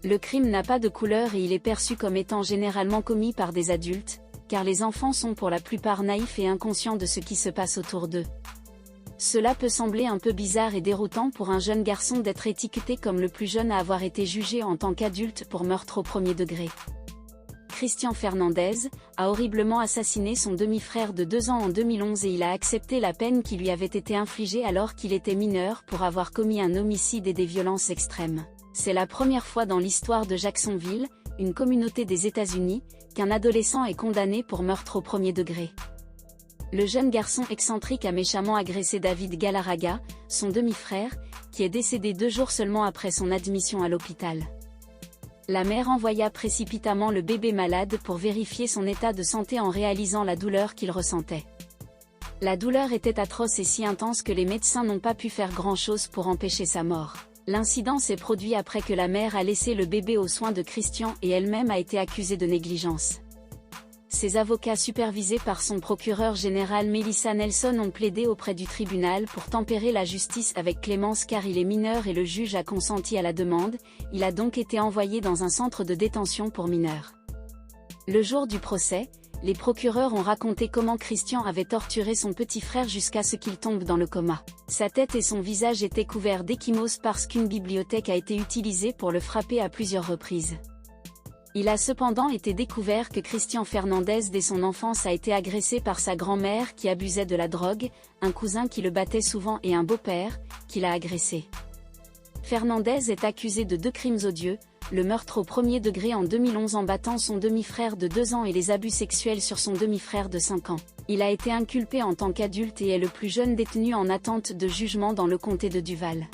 Le crime n'a pas de couleur et il est perçu comme étant généralement commis par des adultes, car les enfants sont pour la plupart naïfs et inconscients de ce qui se passe autour d'eux. Cela peut sembler un peu bizarre et déroutant pour un jeune garçon d'être étiqueté comme le plus jeune à avoir été jugé en tant qu'adulte pour meurtre au premier degré. Christian Fernandez a horriblement assassiné son demi-frère de 2 ans en 2011 et il a accepté la peine qui lui avait été infligée alors qu'il était mineur pour avoir commis un homicide et des violences extrêmes. C'est la première fois dans l'histoire de Jacksonville, une communauté des États-Unis, qu'un adolescent est condamné pour meurtre au premier degré. Le jeune garçon excentrique a méchamment agressé David Galarraga, son demi-frère, qui est décédé 2 jours seulement après son admission à l'hôpital. La mère envoya précipitamment le bébé malade pour vérifier son état de santé en réalisant la douleur qu'il ressentait. La douleur était atroce et si intense que les médecins n'ont pas pu faire grand-chose pour empêcher sa mort. L'incident s'est produit après que la mère a laissé le bébé aux soins de Christian et elle-même a été accusée de négligence. Ses avocats supervisés par son procureur général Melissa Nelson ont plaidé auprès du tribunal pour tempérer la justice avec clémence car il est mineur et le juge a consenti à la demande, il a donc été envoyé dans un centre de détention pour mineurs. Le jour du procès, les procureurs ont raconté comment Christian avait torturé son petit frère jusqu'à ce qu'il tombe dans le coma. Sa tête et son visage étaient couverts d'ecchymose parce qu'une bibliothèque a été utilisée pour le frapper à plusieurs reprises. Il a cependant été découvert que Christian Fernandez dès son enfance a été agressé par sa grand-mère qui abusait de la drogue, un cousin qui le battait souvent et un beau-père, qui l'a agressé. Fernandez est accusé de 2 crimes odieux, le meurtre au premier degré en 2011 en battant son demi-frère de 2 ans et les abus sexuels sur son demi-frère de 5 ans. Il a été inculpé en tant qu'adulte et est le plus jeune détenu en attente de jugement dans le comté de Duval.